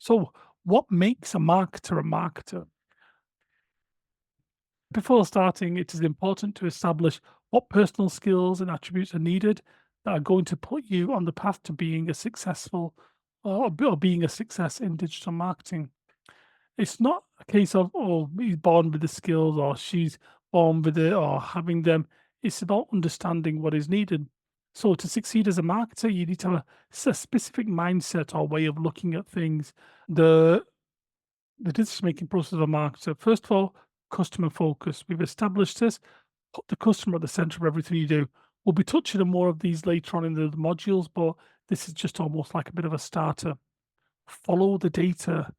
So, what makes a marketer a marketer? Before starting, it is important to establish what personal skills and attributes are needed that are going to put you on the path to being a successful or being a success in digital marketing. It's not a case of, oh, he's born with the skills or she's born with it or having them. It's about understanding what is needed. So, to succeed as a marketer, you need to have a specific mindset or way of looking at things. The the decision making process of a marketer. First of all, customer focus. We've established this. Put the customer at the center of everything you do. We'll be touching on more of these later on in the modules, but this is just almost like a bit of a starter. Follow the data.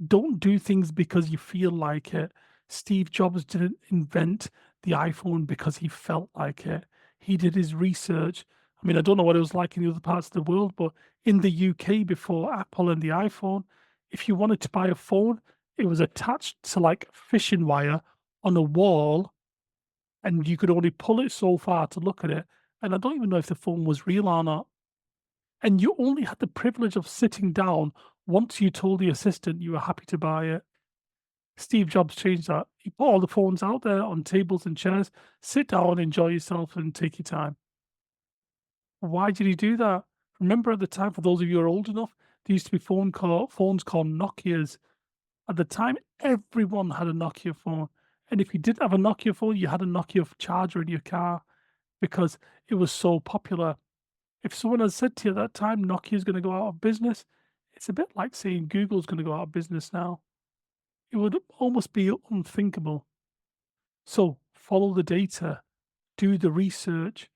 Don't do things because you feel like it. Steve Jobs didn't invent the iPhone because he felt like it. He did his research. I mean, I don't know what it was like in the other parts of the world, but in the UK before Apple and the iPhone, if you wanted to buy a phone, it was attached to like fishing wire on a wall, and you could only pull it so far to look at it. And I don't even know if the phone was real or not. And you only had the privilege of sitting down once you told the assistant you were happy to buy it. Steve Jobs changed that. He put all the phones out there on tables and chairs. Sit down, enjoy yourself, and take your time. Why did he do that? Remember at the time, for those of you who are old enough, there used to be phones called Nokias. At the time, everyone had a Nokia phone. And if you didn't have a Nokia phone, you had a Nokia charger in your car because it was so popular. If someone had said to you at that time Nokia is going to go out of business, it's a bit like saying Google's going to go out of business now. It would almost be unthinkable. So follow the data, do the research.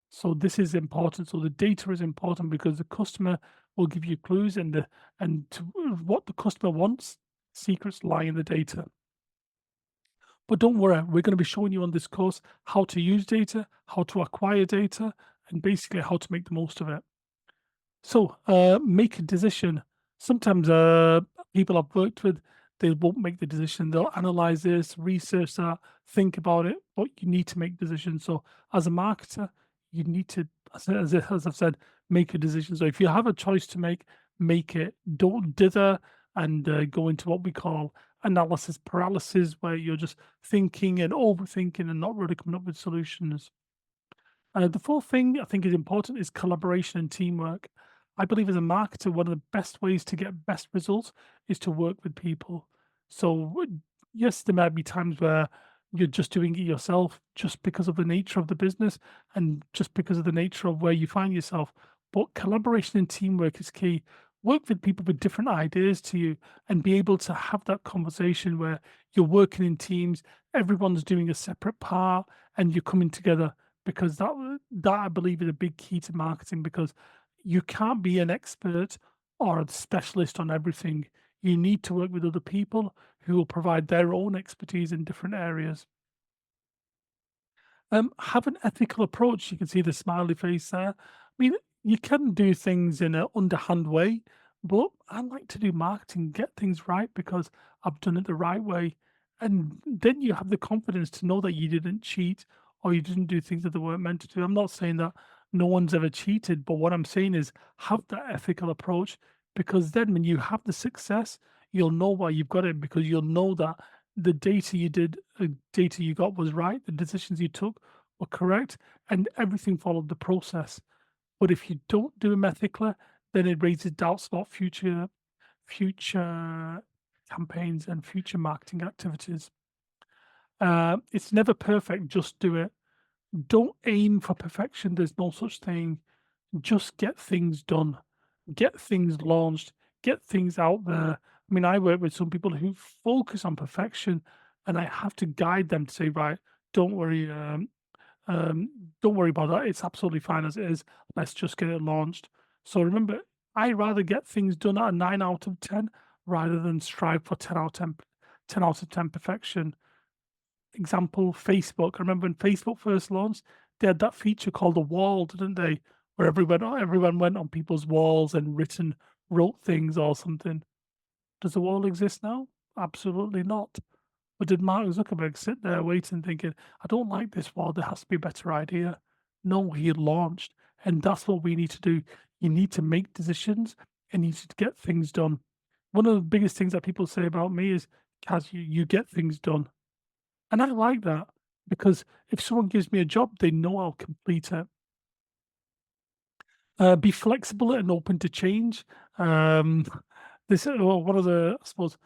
So this is important. So the data is important because the customer will give you clues and what the customer wants. Secrets lie in the data. But don't worry, we're going to be showing you on this course how to use data, how to acquire data, and basically how to make the most of it. So, make a decision. Sometimes people I've worked with, they won't make the decision. They'll analyze this, research that, think about it, but you need to make decisions. So, as a marketer, you need to, as I've said, make a decision. So, if you have a choice to make it. Don't dither and go into what we call analysis paralysis, where you're just thinking and overthinking and not really coming up with solutions. The fourth thing I think is important is collaboration and teamwork. I believe as a marketer, one of the best ways to get best results is to work with people. So, yes, there might be times where you're just doing it yourself just because of the nature of the business and just because of the nature of where you find yourself. But collaboration and teamwork is key. Work with people with different ideas to you and be able to have that conversation where you're working in teams, everyone's doing a separate part, and you're coming together because that I believe is a big key to marketing because you can't be an expert or a specialist on everything. You need to work with other people who will provide their own expertise in different areas. Have an ethical approach. You can see the smiley face there. I mean, you can do things in an underhand way, but I like to do marketing, get things right because I've done it the right way. And then you have the confidence to know that you didn't cheat or you didn't do things that they weren't meant to do. I'm not saying that no one's ever cheated, but what I'm saying is have that ethical approach because then when you have the success, you'll know why you've got it because you'll know that the data you got was right, the decisions you took were correct, and everything followed the process. But if you don't do them ethically, then it raises doubts about future campaigns and future marketing activities. It's never perfect, just do it. Don't aim for perfection, there's no such thing. Just get things done, get things launched, get things out there. I mean, I work with some people who focus on perfection, and I have to guide them to say, right, don't worry, um, don't worry about that. It's absolutely fine as it is. Let's just get it launched. So remember, I rather get things done at a 9 out of 10 rather than strive for 10 out of 10 perfection. Example, Facebook. I remember when Facebook first launched, they had that feature called a wall, didn't they? Where everyone went on people's walls and wrote things or something. Does the wall exist now? Absolutely not. But did Mark Zuckerberg sit there waiting, thinking, I don't like this wall, there has to be a better idea? No, he had launched. And that's what we need to do. You need to make decisions and you need to get things done. One of the biggest things that people say about me is, "Kaz, you get things done." And I like that because if someone gives me a job, they know I'll complete it. Be flexible and open to change. Um, well, one of the, I suppose,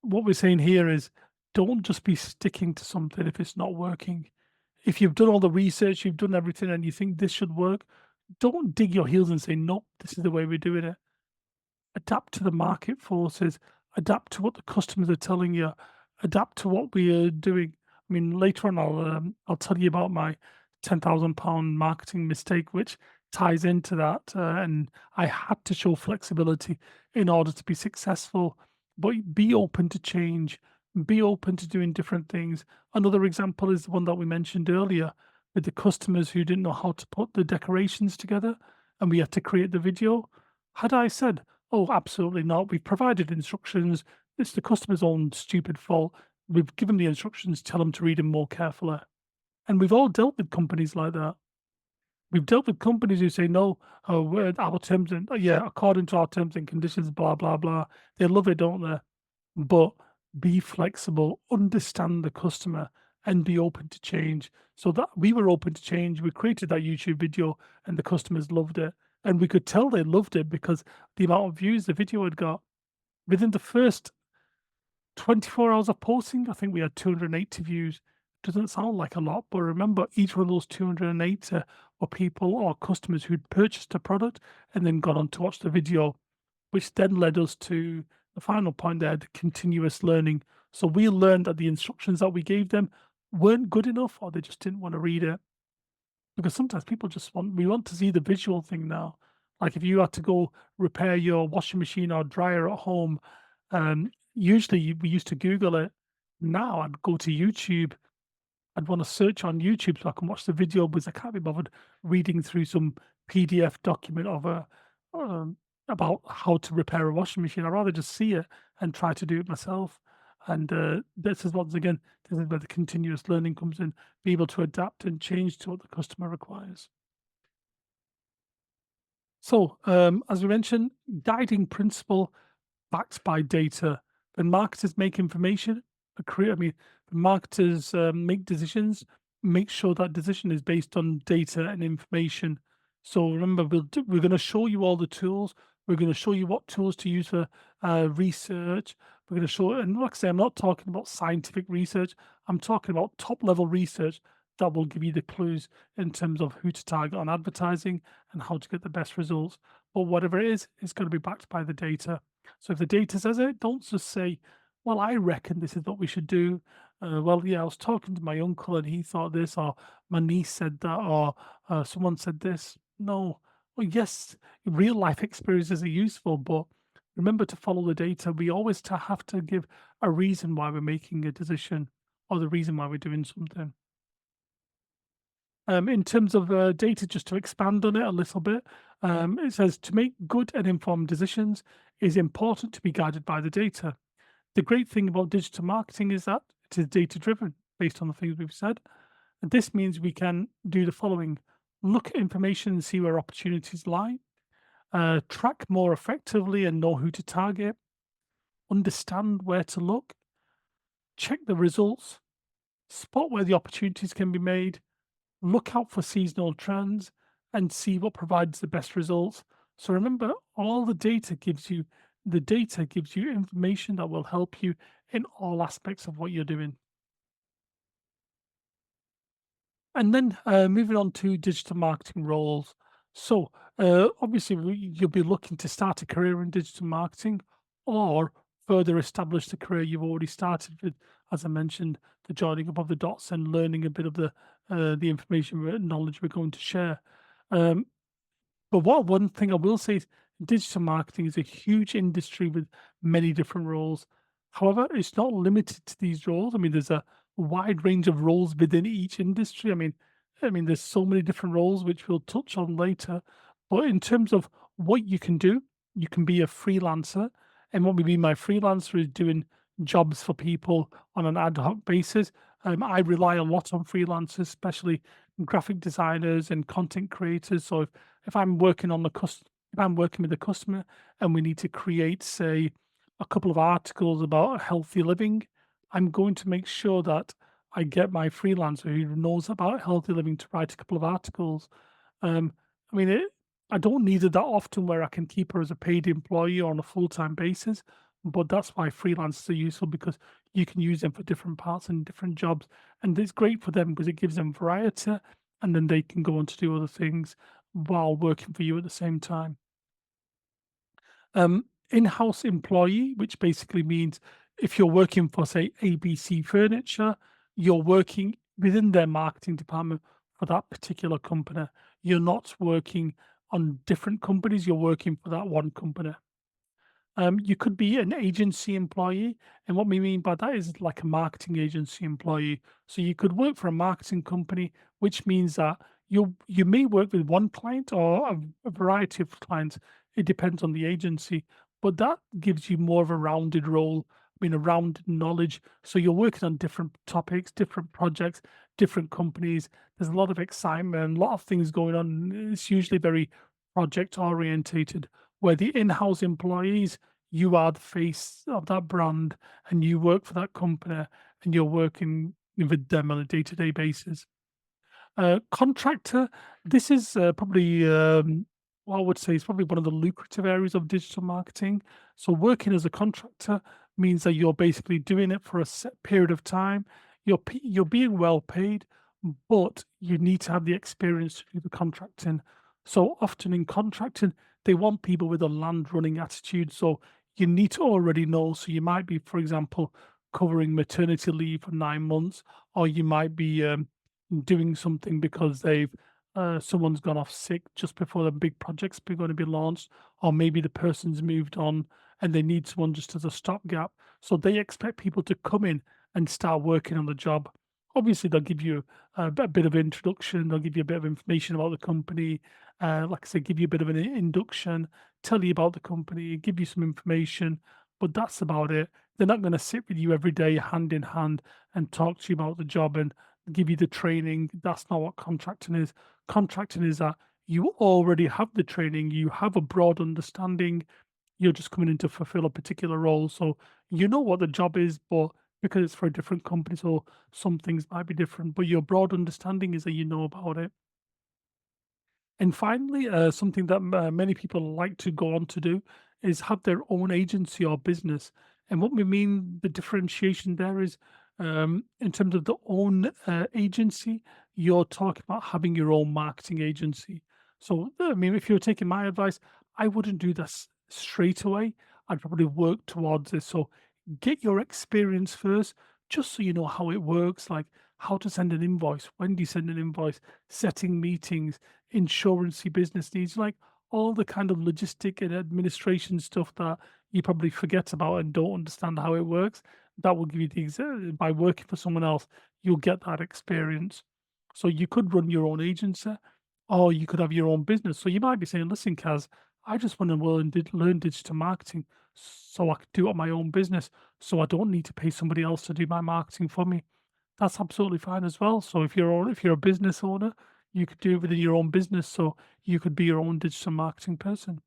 what we're saying here is don't just be sticking to something if it's not working. If you've done all the research, you've done everything, and you think this should work, don't dig your heels and say, nope, this is the way we're doing it. Adapt to the market forces, adapt to what the customers are telling you, adapt to what we are doing. I mean, later on, I'll tell you about my £10,000 marketing mistake, which ties into that. And I had to show flexibility in order to be successful, but be open to change, be open to doing different things. Another example is the one that we mentioned earlier with the customers who didn't know how to put the decorations together, and we had to create the video. Had I said, "Oh, absolutely not. We've provided instructions. It's the customer's own stupid fault. We've given the instructions. Tell them to read them more carefully." And we've all dealt with companies like that. We've dealt with companies who say, "No, our terms and yeah, according to our terms and conditions, blah blah blah." They love it, don't they? But be flexible, understand the customer, and be open to change. So that we were open to change. We created that YouTube video, and the customers loved it, and we could tell they loved it because the amount of views the video had got within the first 24 hours of posting. I think we had 280 views. Doesn't sound like a lot, but remember, each one of those 280 were people or customers who'd purchased a product and then gone on to watch the video, which then led us to the final point there, the continuous learning. So we learned that the instructions that we gave them weren't good enough, or they just didn't want to read it. Because sometimes people just we want to see the visual thing now. Like if you had to go repair your washing machine or dryer at home, usually we used to Google it. Now I'd go to YouTube. I'd want to search on YouTube so I can watch the video because I can't be bothered reading through some PDF document of about how to repair a washing machine. I'd rather just see it and try to do it myself. And this is once again, this is where the continuous learning comes in, be able to adapt and change to what the customer requires. So, as we mentioned, guiding principle backed by data. When marketers make information, I mean, when marketers make decisions, make sure that decision is based on data and information. So remember, we're going to show you all the tools. We're going to show you what tools to use for research. We're going to show, and like I say, I'm not talking about scientific research. I'm talking about top level research that will give you the clues in terms of who to target on advertising and how to get the best results. But whatever it is, it's going to be backed by the data. So if the data says it, don't just say, well, I reckon this is what we should do. Well, yeah, I was talking to my uncle and he thought this, or my niece said that, or someone said this. No. Well, yes, real life experiences are useful, but remember to follow the data. We always have to give a reason why we're making a decision or the reason why we're doing something. In terms of data, just to expand on it a little bit, it says to make good and informed decisions is important to be guided by the data. The great thing about digital marketing is that it is data driven based on the things we've said. And this means we can do the following: look at information and see where opportunities lie, track more effectively and know who to target, understand where to look, check the results, spot where the opportunities can be made, look out for seasonal trends, and see what provides the best results. So remember, all the data gives you information that will help you in all aspects of what you're doing. And then moving on to digital marketing roles. So obviously, you'll be looking to start a career in digital marketing or further establish the career you've already started with, as I mentioned, the joining up of the dots and learning a bit of the information knowledge we're going to share. Um, but what one thing I will say is digital marketing is a huge industry with many different roles. However, it's not limited to these roles. I mean, there's a wide range of roles within each industry. I mean, there's so many different roles which we'll touch on later. But in terms of what you can do, you can be a freelancer. And what we mean by freelancer is doing jobs for people on an ad hoc basis. I rely a lot on freelancers, especially graphic designers and content creators. So if I'm working on if I'm working with a customer and we need to create, say, a couple of articles about healthy living, I'm going to make sure that I get my freelancer who knows about healthy living to write a couple of articles. Um, I mean, I don't need it that often where I can keep her as a paid employee or on a full time basis, but that's why freelancers are useful because you can use them for different parts and different jobs. And it's great for them because it gives them variety and then they can go on to do other things while working for you at the same time. In-house employee, which basically means if you're working for, say, ABC Furniture, you're working within their marketing department for that particular company. You're not working on different companies, you're working for that one company. You could be an agency employee, and what we mean by that is like a marketing agency employee. So you could work for a marketing company, which means that you may work with one client or a variety of clients. It depends on the agency, but that gives you more of a rounded role. I mean, a rounded knowledge. So you're working on different topics, different projects, different companies. There's a lot of excitement, a lot of things going on. It's usually very project orientated. Where the in-house employees, you are the face of that brand and you work for that company and you're working with them on a day-to-day basis. Contractor, this is probably what I would say is probably one of the lucrative areas of digital marketing. So working as a contractor means that you're basically doing it for a set period of time. You're being well paid, but you need to have the experience to do the contracting. So often in contracting, they want people with a land running attitude. So you need to already know. So you might be, for example, covering maternity leave for 9 months, or you might be doing something because they've someone's gone off sick just before the big project's going to be launched, or maybe the person's moved on and they need someone just as a stopgap. So they expect people to come in and start working on the job. Obviously, they'll give you a bit of introduction. They'll give you a bit of information about the company. Like I said, give you a bit of an induction, tell you about the company, give you some information, but that's about it. They're not going to sit with you every day, hand in hand, and talk to you about the job and give you the training. That's not what contracting is. Contracting is that you already have the training, you have a broad understanding, you're just coming in to fulfill a particular role. So you know what the job is, but because it's for a different company, so some things might be different, but your broad understanding is that you know about it. And finally, something that many people like to go on to do is have their own agency or business. And what we mean, the differentiation there is in terms of the own agency, you're talking about having your own marketing agency. So, I mean, if you're taking my advice, I wouldn't do this straight away. I'd probably work towards this. So, get your experience first, just so you know how it works, like how to send an invoice, when do you send an invoice, setting meetings, insurancy business needs, like all the kind of logistic and administration stuff that you probably forget about and don't understand how it works. That will give you the by working for someone else, you'll get that experience. So you could run your own agency, or you could have your own business. So you might be saying, "Listen, Kaz, I just want to learn digital marketing, so I could do it on my own business, so I don't need to pay somebody else to do my marketing for me." That's absolutely fine as well. So if you're a business owner, you could do it within your own business. So you could be your own digital marketing person.